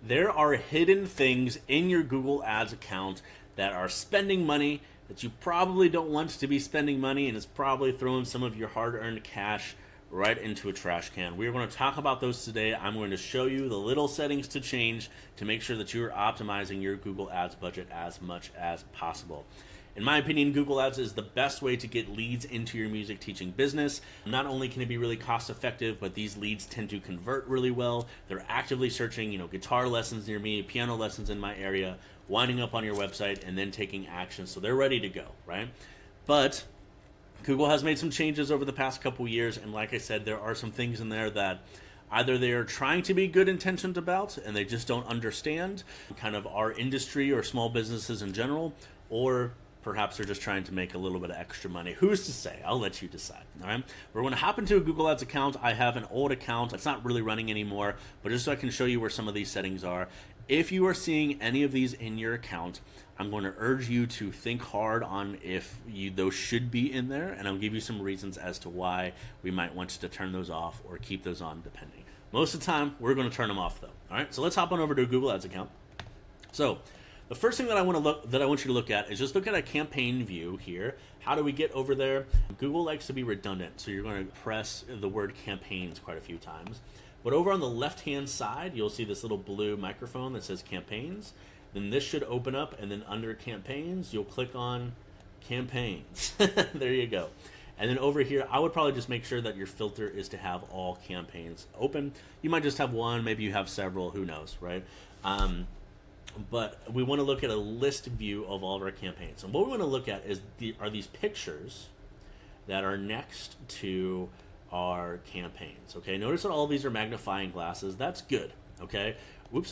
There are hidden things in your Google Ads account that are spending money that you probably don't want to be spending money, and it's probably throwing some of your hard-earned cash right into a trash can. We're going to talk about those today. I'm going to show you the little settings to change to make sure that you're optimizing your Google Ads budget as much as possible. In my opinion, Google Ads is the best way to get leads into your music teaching business. Not only can it be really cost effective, but these leads tend to convert really well. They're actively searching, guitar lessons near me, piano lessons in my area, winding up on your website, and then taking action. So they're ready to go, right? But Google has made some changes over the past couple years, and like I said, there are some things in there that either they are trying to be good intentioned about and they just don't understand kind of our industry or small businesses in general, or perhaps they're just trying to make a little bit of extra money. Who's to say? I'll let you decide. All right. We're going to hop into a Google Ads account. I have an old account. It's not really running anymore, but just so I can show you where some of these settings are. If you are seeing any of these in your account, I'm going to urge you to think hard on if those should be in there, and I'll give you some reasons as to why we might want to turn those off or keep those on depending. Most of the time, we're going to turn them off though. All right. So let's hop on over to a Google Ads account. So the first thing that I want you to look at is just look at a campaign view here. How do we get over there? Google likes to be redundant, so you're going to press the word campaigns quite a few times. But over on the left-hand side, you'll see this little blue microphone that says campaigns. Then this should open up, and then under campaigns, you'll click on campaigns. There you go. And then over here, I would probably just make sure that your filter is to have all campaigns open. You might just have one, maybe you have several, who knows, right? But we want to look at a list view of all of our campaigns. And what we want to look at are these pictures that are next to our campaigns. Okay, notice that all of these are magnifying glasses. That's good. Okay,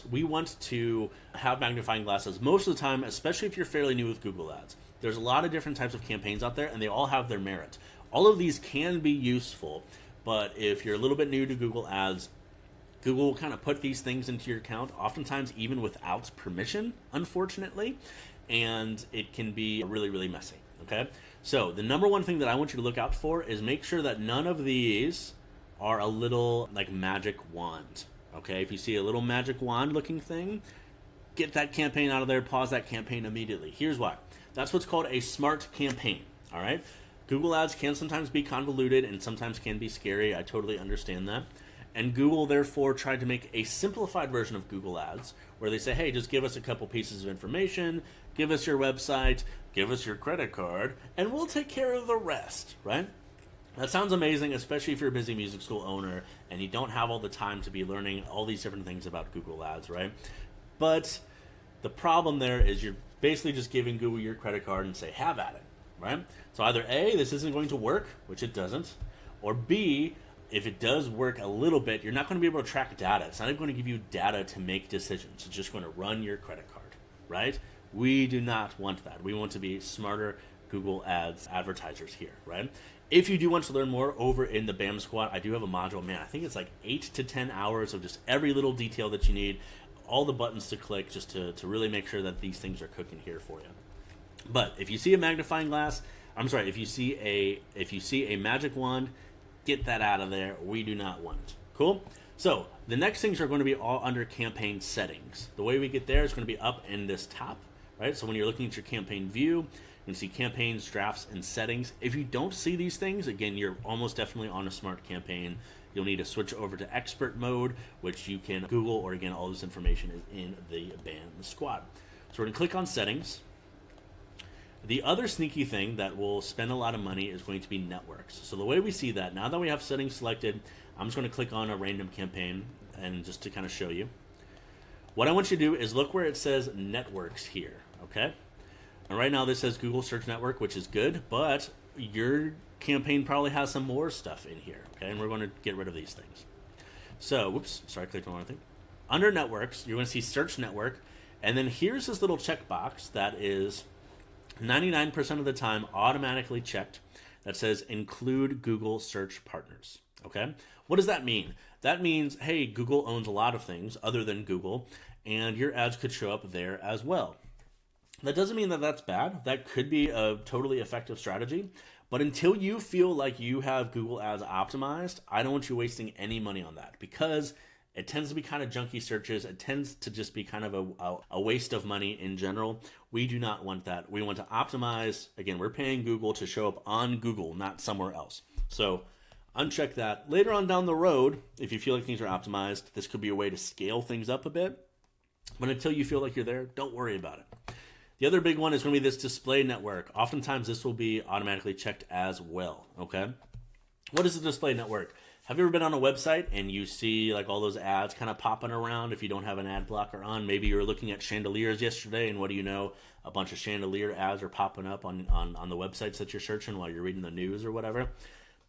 we want to have magnifying glasses most of the time, especially if you're fairly new with Google Ads. There's a lot of different types of campaigns out there, and they all have their merit. All of these can be useful, but if you're a little bit new to Google Ads, Google will kind of put these things into your account, oftentimes even without permission, unfortunately, and it can be really, really messy, okay? So the number one thing that I want you to look out for is make sure that none of these are a little like magic wand, okay? If you see a little magic wand looking thing, get that campaign out of there, pause that campaign immediately. Here's why. That's what's called a smart campaign, all right? Google Ads can sometimes be convoluted and sometimes can be scary. I totally understand that. And Google, therefore, tried to make a simplified version of Google Ads where they say, hey, just give us a couple pieces of information, give us your website, give us your credit card, and we'll take care of the rest, right? That sounds amazing, especially if you're a busy music school owner and you don't have all the time to be learning all these different things about Google Ads, right? But the problem there is you're basically just giving Google your credit card and say, have at it, right? So either A, this isn't going to work, which it doesn't, or B, if it does work a little bit, you're not going to be able to track data. It's not even going to give you data to make decisions. It's just going to run your credit card, right? We do not want that. We want to be smarter Google Ads advertisers here, right? If you do want to learn more over in the BAM Squad, I do have a module. Man, I think it's like 8 to 10 hours of just every little detail that you need, all the buttons to click just to really make sure that these things are cooking here for you. But if you see a magnifying glass, if you see a magic wand, get that out of there. We do not want it. Cool? So the next things are going to be all under campaign settings. The way we get there is going to be up in this top, right? So when you're looking at your campaign view, you can see campaigns, drafts, and settings. If you don't see these things, again, you're almost definitely on a smart campaign. You'll need to switch over to expert mode, which you can Google, or again, all this information is in the BAM Squad. So we're going to click on settings. The other sneaky thing that will spend a lot of money is going to be networks. So the way we see that, now that we have settings selected, I'm just going to click on a random campaign and just to kind of show you. What I want you to do is look where it says networks here, okay? And right now this says Google Search Network, which is good, but your campaign probably has some more stuff in here, okay? And we're going to get rid of these things. So, whoops, sorry, I clicked on the wrong thing. Under networks, you're going to see Search Network, and then here's this little checkbox that is 99% of the time automatically checked that says include Google search partners. Okay. What does that mean? That means, hey, Google owns a lot of things other than Google, and your ads could show up there as well. That doesn't mean that that's bad. That could be a totally effective strategy. But until you feel like you have Google Ads optimized, I don't want you wasting any money on that, because It tends to be kind of junky searches. It tends to just be kind of a waste of money in general. We do not want that. We want to optimize. Again, we're paying Google to show up on Google, not somewhere else. So uncheck that. Later on down the road, if you feel like things are optimized, this could be a way to scale things up a bit. But until you feel like you're there, don't worry about it. The other big one is going to be this display network. Oftentimes, this will be automatically checked as well, okay? What is a display network? Have you ever been on a website and you see like all those ads kind of popping around if you don't have an ad blocker on? Maybe you were looking at chandeliers yesterday, and what do you know? A bunch of chandelier ads are popping up on the websites that you're searching while you're reading the news or whatever.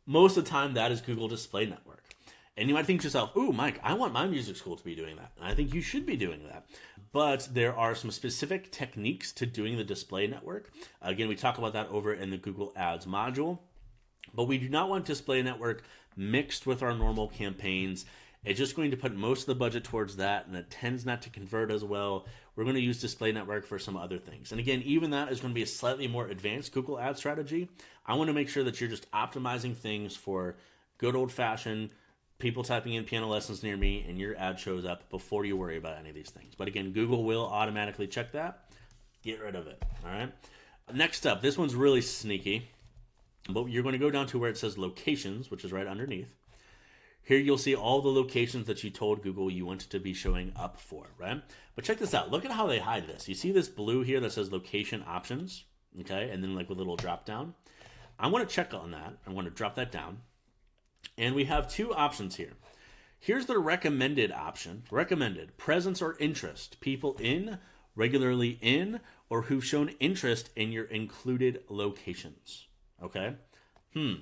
Most of the time, that is Google Display Network. And you might think to yourself, ooh, Mike, I want my music school to be doing that. And I think you should be doing that. But there are some specific techniques to doing the display network. Again, we talk about that over in the Google Ads module. But we do not want display network mixed with our normal campaigns. It's just going to put most of the budget towards that, and it tends not to convert as well. We're going to use display network for some other things. And again, even that is going to be a slightly more advanced Google Ads strategy. I want to make sure that you're just optimizing things for good old-fashioned people typing in piano lessons near me, and your ad shows up before you worry about any of these things. But again, Google will automatically check that. Get rid of it, all right? Next up, this one's really sneaky. But you're going to go down to where it says locations, which is right underneath. Here you'll see all the locations that you told Google you wanted to be showing up for, right? But check this out. Look at how they hide this. You see this blue here that says location options, okay? And then like with a little drop down. I want to check on that. I want to drop that down. And we have two options here. Here's the recommended option. Recommended, presence or interest. People in, regularly in, or who've shown interest in your included locations. Okay? Well,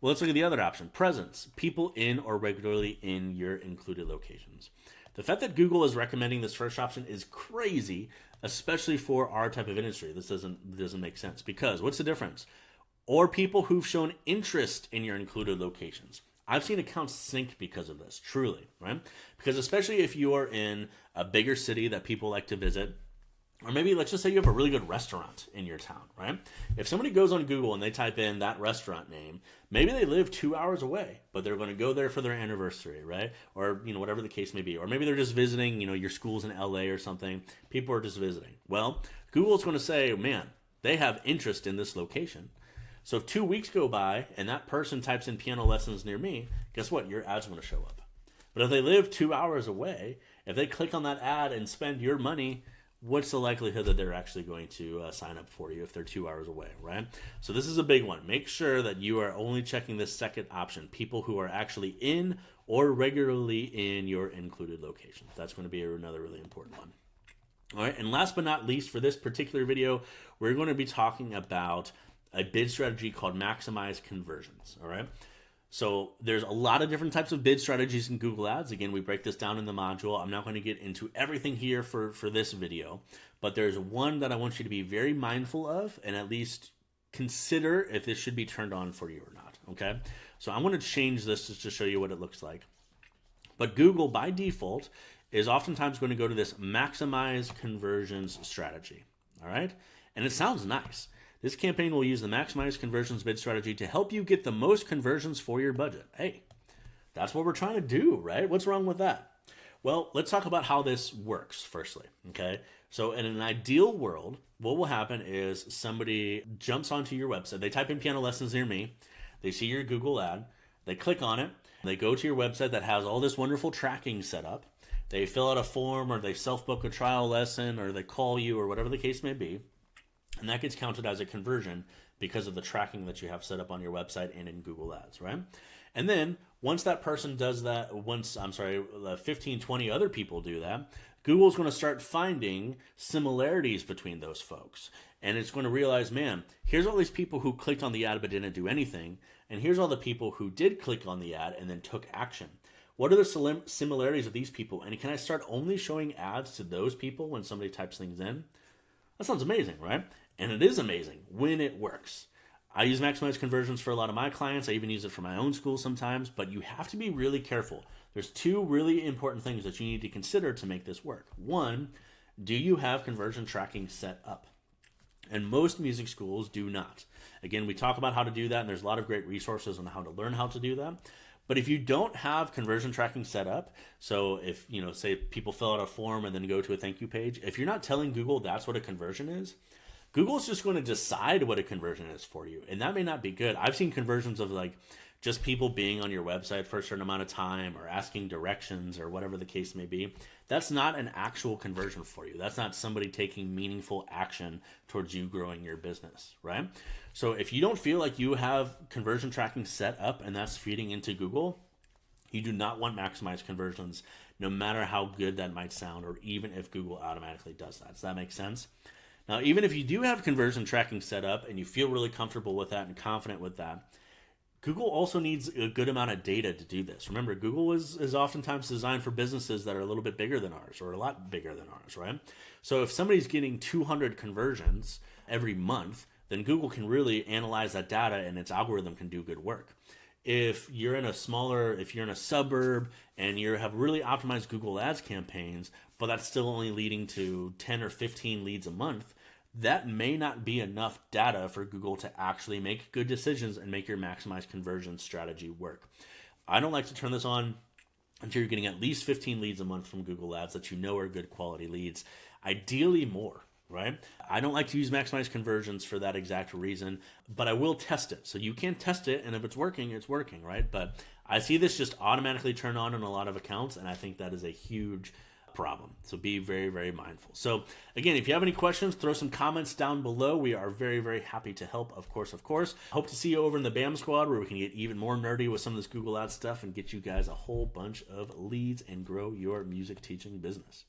let's look at the other option. Presence. People in or regularly in your included locations. The fact that Google is recommending this first option is crazy, especially for our type of industry. This doesn't make sense. Because what's the difference? Or people who've shown interest in your included locations. I've seen accounts sink because of this, truly, right? Because especially if you are in a bigger city that people like to visit, or maybe let's just say you have a really good restaurant in your town, right? If somebody goes on Google and they type in that restaurant name, maybe they live 2 hours away, but they're going to go there for their anniversary, right? Or, whatever the case may be. Or maybe they're just visiting, your school's in LA or something. People are just visiting. Well, Google's going to say, man, they have interest in this location. So if 2 weeks go by and that person types in piano lessons near me, guess what? Your ad's going to show up. But if they live 2 hours away, if they click on that ad and spend your money, what's the likelihood that they're actually going to sign up for you if they're 2 hours away, right? So this is a big one. Make sure that you are only checking this second option, people who are actually in or regularly in your included location. That's going to be another really important one. All right, and last but not least for this particular video, we're going to be talking about a bid strategy called maximize conversions, all right? So there's a lot of different types of bid strategies in Google Ads. Again, we break this down in the module. I'm not going to get into everything here for this video, but there's one that I want you to be very mindful of and at least consider if this should be turned on for you or not, okay? So I'm going to change this just to show you what it looks like. But Google, by default, is oftentimes going to go to this maximize conversions strategy, all right? And it sounds nice. This campaign will use the maximize conversions bid strategy to help you get the most conversions for your budget. Hey, that's what we're trying to do, right? What's wrong with that? Well, let's talk about how this works firstly, okay? So in an ideal world, what will happen is somebody jumps onto your website. They type in piano lessons near me. They see your Google ad. They click on it. They go to your website that has all this wonderful tracking set up. They fill out a form or they self-book a trial lesson or they call you or whatever the case may be. And that gets counted as a conversion because of the tracking that you have set up on your website and in Google Ads, right? And then once that person does that, 15, 20 other people do that, Google's going to start finding similarities between those folks. And it's going to realize, man, here's all these people who clicked on the ad but didn't do anything. And here's all the people who did click on the ad and then took action. What are the similarities of these people? And can I start only showing ads to those people when somebody types things in? That sounds amazing, right? And it is amazing when it works. I use maximize conversions for a lot of my clients. I even use it for my own school sometimes, but you have to be really careful. There's two really important things that you need to consider to make this work. One, do you have conversion tracking set up? And most music schools do not. Again, we talk about how to do that, and there's a lot of great resources on how to learn how to do that. But if you don't have conversion tracking set up, so if, say people fill out a form and then go to a thank you page, if you're not telling Google that's what a conversion is, Google's just going to decide what a conversion is for you. And that may not be good. I've seen conversions of like just people being on your website for a certain amount of time or asking directions or whatever the case may be. That's not an actual conversion for you. That's not somebody taking meaningful action towards you growing your business, right? So if you don't feel like you have conversion tracking set up and that's feeding into Google, you do not want maximized conversions, no matter how good that might sound, or even if Google automatically does that. Does that make sense? Now, even if you do have conversion tracking set up and you feel really comfortable with that and confident with that, Google also needs a good amount of data to do this. Remember, Google is oftentimes designed for businesses that are a little bit bigger than ours, or a lot bigger than ours, right? So if somebody's getting 200 conversions every month, then Google can really analyze that data and its algorithm can do good work. If you're in a suburb and you have really optimized Google Ads campaigns, but that's still only leading to 10 or 15 leads a month, that may not be enough data for Google to actually make good decisions and make your maximized conversion strategy work. I don't like to turn this on until you're getting at least 15 leads a month from Google Ads that you know are good quality leads, ideally more, right? I don't like to use maximized conversions for that exact reason, but I will test it. So you can test it, and if it's working, right? But I see this just automatically turn on in a lot of accounts, and I think that is a huge problem. So be very, very mindful. So again, if you have any questions, throw some comments down below. We are very, very happy to help, of course. Hope to see you over in the BAM squad, where we can get even more nerdy with some of this Google Ads stuff and get you guys a whole bunch of leads and grow your music teaching business.